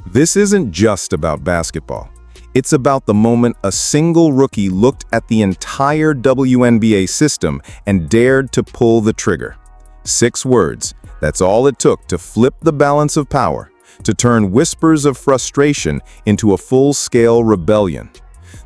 This isn't just about basketball. It's about the moment a single rookie looked at the entire WNBA system and dared to pull the trigger. 6 words. That's all it took to flip the balance of power, to turn whispers of frustration into a full-scale rebellion.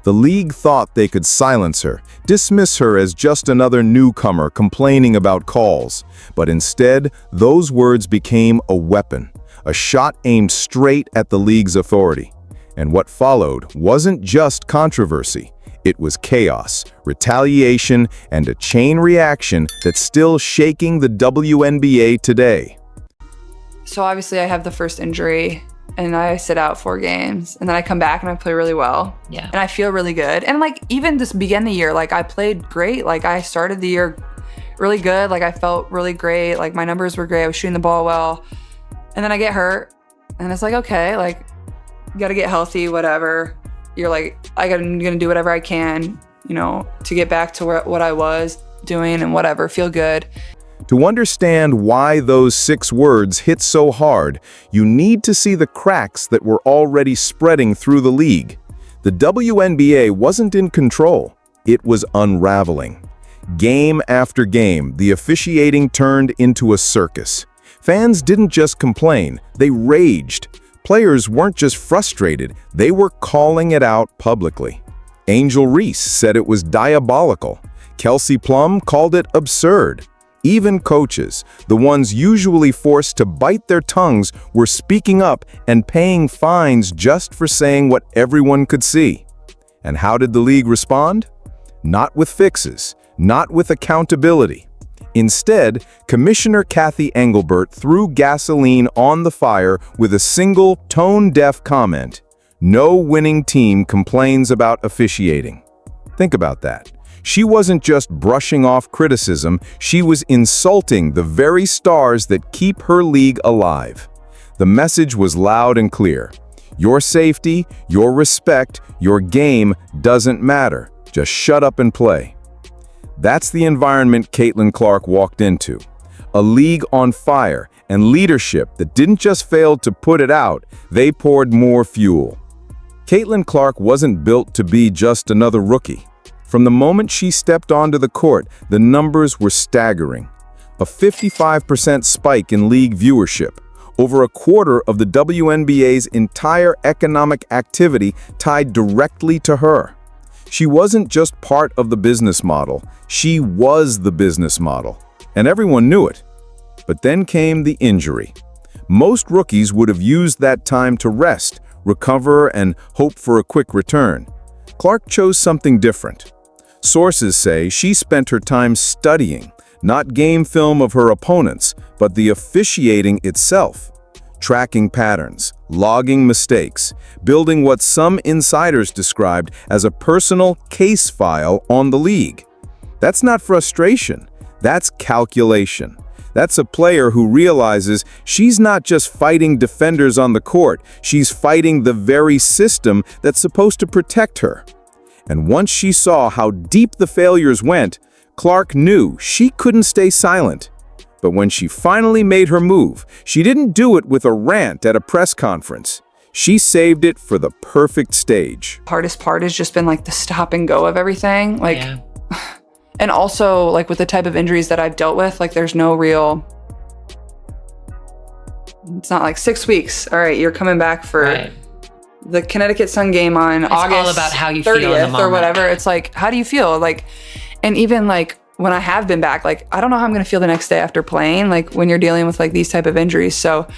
The league thought they could silence her, dismiss her as just another newcomer complaining about calls. But instead, those words became a weapon, a shot aimed straight at the league's authority. And what followed wasn't just controversy. It was chaos, retaliation, and a chain reaction that's still shaking the WNBA today. So obviously I have the first injury and I sit out 4 games and then I come back and I play really well. Yeah. And I feel really good. And like even this beginning of the year, like I played great. Like I started the year really good. Like I felt really great. Like my numbers were great. I was shooting the ball well. And then I get hurt and it's like, okay, like you got to get healthy, whatever. You're like, I'm going to do whatever I can, to get back to what I was doing and whatever, feel good. To understand why those 6 words hit so hard, you need to see the cracks that were already spreading through the league. The WNBA wasn't in control. It was unraveling. Game after game, the officiating turned into a circus. Fans didn't just complain, they raged. Players weren't just frustrated, they were calling it out publicly. Angel Reese said it was diabolical. Kelsey Plum called it absurd. Even coaches, the ones usually forced to bite their tongues, were speaking up and paying fines just for saying what everyone could see. And how did the league respond? Not with fixes, not with accountability. Instead, Commissioner Kathy Engelbert threw gasoline on the fire with a single tone-deaf comment. No winning team complains about officiating. Think about that. She wasn't just brushing off criticism, she was insulting the very stars that keep her league alive. The message was loud and clear. Your safety, your respect, your game doesn't matter. Just shut up and play. That's the environment Caitlin Clark walked into. A league on fire and leadership that didn't just fail to put it out, they poured more fuel. Caitlin Clark wasn't built to be just another rookie. From the moment she stepped onto the court, the numbers were staggering. A 55% spike in league viewership, over a quarter of the WNBA's entire economic activity tied directly to her. She wasn't just part of the business model, she was the business model. And everyone knew it. But then came the injury. Most rookies would have used that time to rest, recover, and hope for a quick return. Clark chose something different. Sources say she spent her time studying, not game film of her opponents, but the officiating itself. Tracking patterns, logging mistakes, building what some insiders described as a personal case file on the league. That's not frustration, that's calculation. That's a player who realizes she's not just fighting defenders on the court, she's fighting the very system that's supposed to protect her. And once she saw how deep the failures went, Clark knew she couldn't stay silent. But when she finally made her move, she didn't do it with a rant at a press conference. She saved it for the perfect stage. Hardest part has just been like the stop and go of everything. Yeah. And also like with the type of injuries that I've dealt with, like there's no real, it's not like 6 weeks. All right, you're coming back for the Connecticut Sun game on August all about how you 30th feel in the moment. or whatever. It's like, how do you feel? Like, and even like when I have been back, like, I don't know how I'm going to feel the next day after playing, like when you're dealing with like these type of injuries. So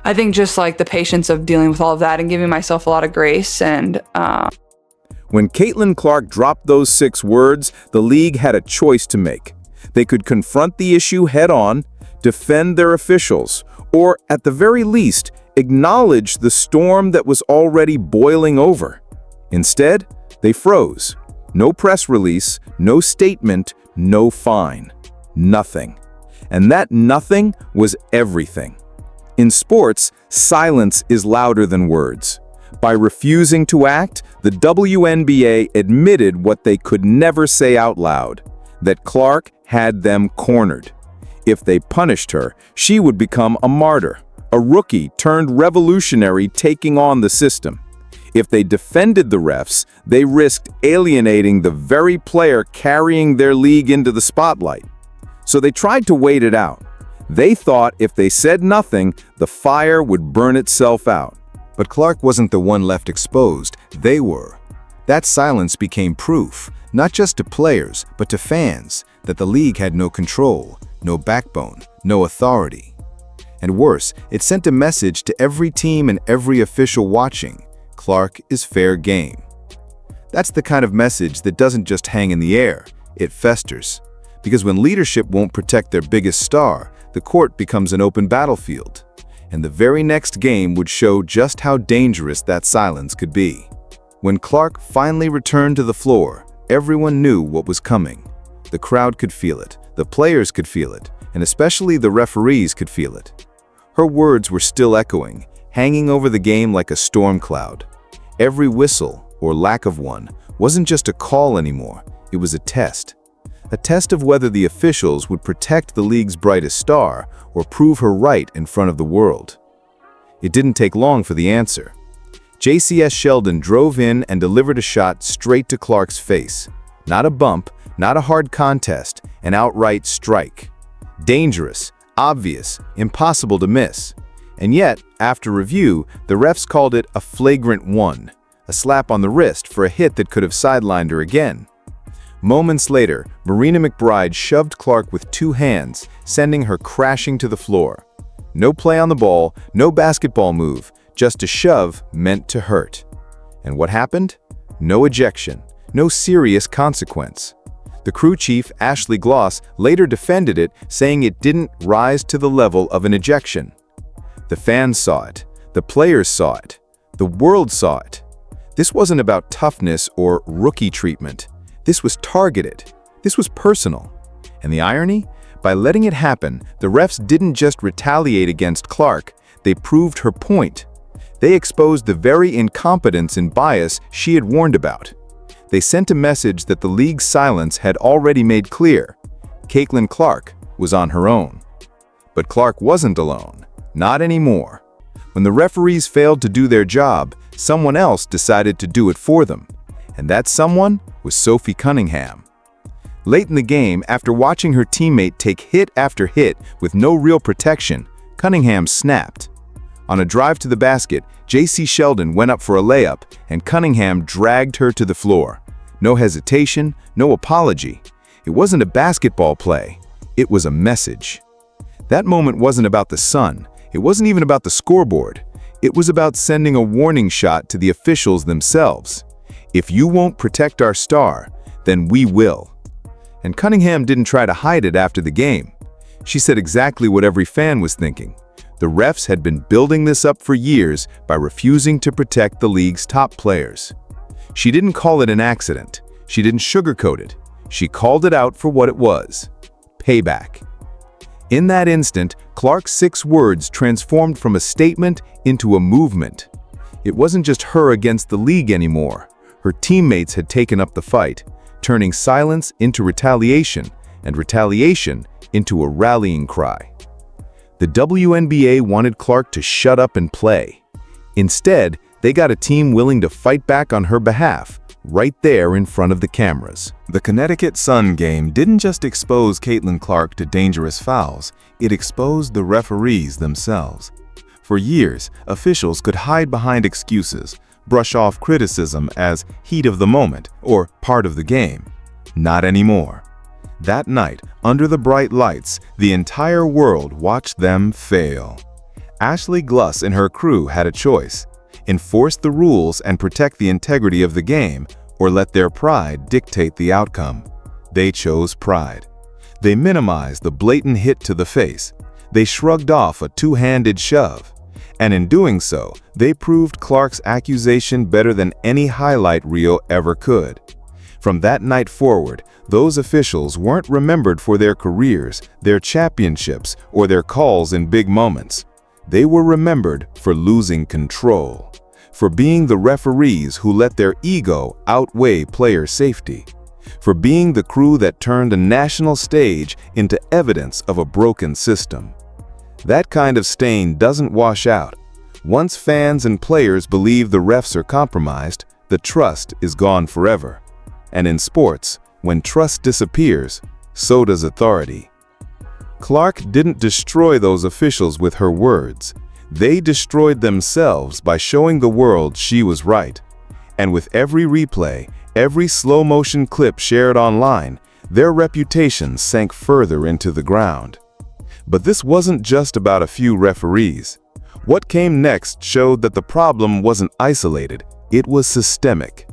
I think just like the patience of dealing with all of that and giving myself a lot of grace. And when Caitlin Clark dropped those 6 words, the league had a choice to make. They could confront the issue head-on, defend their officials, or at the very least, acknowledge the storm that was already boiling over. Instead, they froze. No press release, no statement, no fine. Nothing. And that nothing was everything. In sports, silence is louder than words. By refusing to act, the WNBA admitted what they could never say out loud, that Clark had them cornered. If they punished her, she would become a martyr, a rookie turned revolutionary taking on the system. If they defended the refs, they risked alienating the very player carrying their league into the spotlight. So they tried to wait it out. They thought if they said nothing, the fire would burn itself out. But Clark wasn't the one left exposed, they were. That silence became proof, not just to players, but to fans, that the league had no control, no backbone, no authority. And worse, it sent a message to every team and every official watching: Clark is fair game. That's the kind of message that doesn't just hang in the air, it festers. Because when leadership won't protect their biggest star, the court becomes an open battlefield. And the very next game would show just how dangerous that silence could be. When Clark finally returned to the floor, everyone knew what was coming. The crowd could feel it, the players could feel it, and especially the referees could feel it. Her words were still echoing, hanging over the game like a storm cloud. Every whistle, or lack of one, wasn't just a call anymore, it was a test. A test of whether the officials would protect the league's brightest star or prove her right in front of the world. It didn't take long for the answer. JCS Sheldon drove in and delivered a shot straight to Clark's face. Not a bump, not a hard contest, an outright strike. Dangerous, obvious, impossible to miss. And yet, after review, the refs called it a flagrant one, a slap on the wrist for a hit that could have sidelined her again. Moments later, Marina McBride shoved Clark with two hands, sending her crashing to the floor. No play on the ball, no basketball move, just a shove meant to hurt. And what happened? No ejection, no serious consequence. The crew chief, Ashley Gloss, later defended it, saying it didn't rise to the level of an ejection. The fans saw it, the players saw it, the world saw it. This wasn't about toughness or rookie treatment. This was targeted. This was personal. And the irony? By letting it happen, the refs didn't just retaliate against Clark, they proved her point. They exposed the very incompetence and bias she had warned about. They sent a message that the league's silence had already made clear. Caitlin Clark was on her own. But Clark wasn't alone. Not anymore. When the referees failed to do their job, someone else decided to do it for them. And that someone was Sophie Cunningham. Late in the game, after watching her teammate take hit after hit with no real protection, Cunningham snapped. On a drive to the basket, JC Sheldon went up for a layup, and Cunningham dragged her to the floor. No hesitation, no apology. It wasn't a basketball play. It was a message. That moment wasn't about the Sun. It wasn't even about the scoreboard. It was about sending a warning shot to the officials themselves. If you won't protect our star, then we will. And Cunningham didn't try to hide it after the game. She said exactly what every fan was thinking. The refs had been building this up for years by refusing to protect the league's top players. She didn't call it an accident. She didn't sugarcoat it. She called it out for what it was: payback. In that instant, Clark's 6 words transformed from a statement into a movement. It wasn't just her against the league anymore. Her teammates had taken up the fight, turning silence into retaliation, and retaliation into a rallying cry. The WNBA wanted Clark to shut up and play. Instead, they got a team willing to fight back on her behalf, right there in front of the cameras. The Connecticut Sun game didn't just expose Caitlin Clark to dangerous fouls, it exposed the referees themselves. For years, officials could hide behind excuses, brush off criticism as heat of the moment or part of the game. Not anymore. That night, under the bright lights, the entire world watched them fail. Ashley Gloss and her crew had a choice: enforce the rules and protect the integrity of the game, or let their pride dictate the outcome. They chose pride. They minimized the blatant hit to the face. They shrugged off a two-handed shove. And in doing so, they proved Clark's accusation better than any highlight reel ever could. From that night forward, those officials weren't remembered for their careers, their championships, or their calls in big moments. They were remembered for losing control, for being the referees who let their ego outweigh player safety, for being the crew that turned a national stage into evidence of a broken system. That kind of stain doesn't wash out. Once fans and players believe the refs are compromised, the trust is gone forever. And in sports, when trust disappears, so does authority. Clark didn't destroy those officials with her words. They destroyed themselves by showing the world she was right. And with every replay, every slow-motion clip shared online, their reputations sank further into the ground. But this wasn't just about a few referees. What came next showed that the problem wasn't isolated, it was systemic.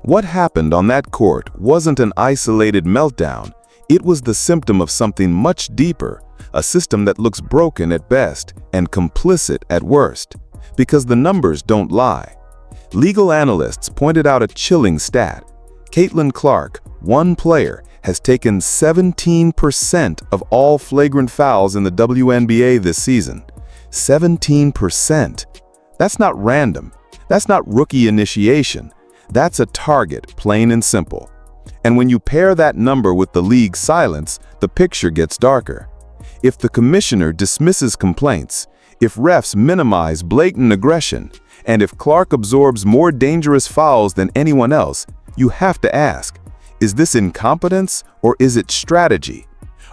What happened on that court wasn't an isolated meltdown, it was the symptom of something much deeper, a system that looks broken at best and complicit at worst, because the numbers don't lie. Legal analysts pointed out a chilling stat. Caitlin Clark, one player, has taken 17% of all flagrant fouls in the WNBA this season. 17%. That's not random. That's not rookie initiation. That's a target, plain and simple. And when you pair that number with the league's silence, the picture gets darker. If the commissioner dismisses complaints, if refs minimize blatant aggression, and if Clark absorbs more dangerous fouls than anyone else, you have to ask, is this incompetence or is it strategy?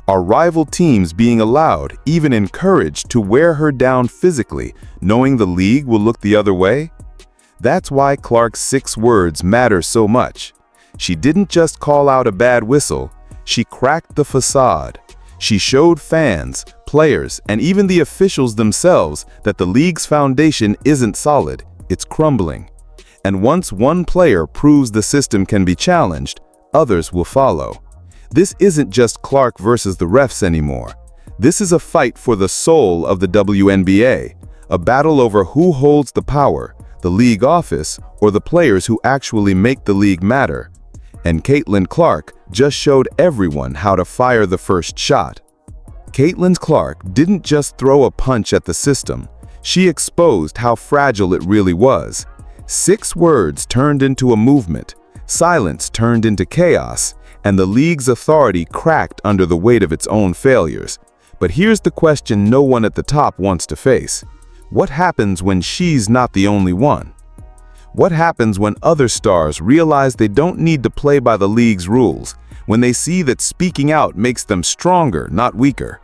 Are rival teams being allowed, even encouraged, to wear her down physically, knowing the league will look the other way? That's why Clark's 6 words matter so much. She didn't just call out a bad whistle, she cracked the facade. She showed fans, players, and even the officials themselves that the league's foundation isn't solid, it's crumbling. And once one player proves the system can be challenged, others will follow. This isn't just Clark versus the refs anymore. This is a fight for the soul of the WNBA, a battle over who holds the power, the league office, or the players who actually make the league matter. And Caitlin Clark just showed everyone how to fire the first shot. Caitlin Clark didn't just throw a punch at the system. She exposed how fragile it really was. 6 words turned into a movement, silence turned into chaos, and the league's authority cracked under the weight of its own failures. But here's the question no one at the top wants to face. What happens when she's not the only one? What happens when other stars realize they don't need to play by the league's rules, when they see that speaking out makes them stronger, not weaker?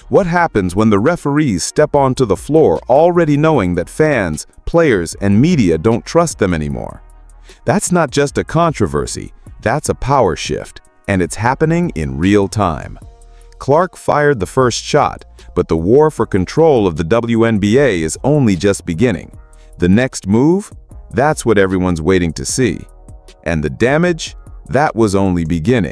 What happens when the referees step onto the floor already knowing that fans, players, and media don't trust them anymore? That's not just a controversy, that's a power shift, and it's happening in real time. Clark fired the first shot, but the war for control of the WNBA is only just beginning. The next move? That's what everyone's waiting to see. And the damage? That was only beginning.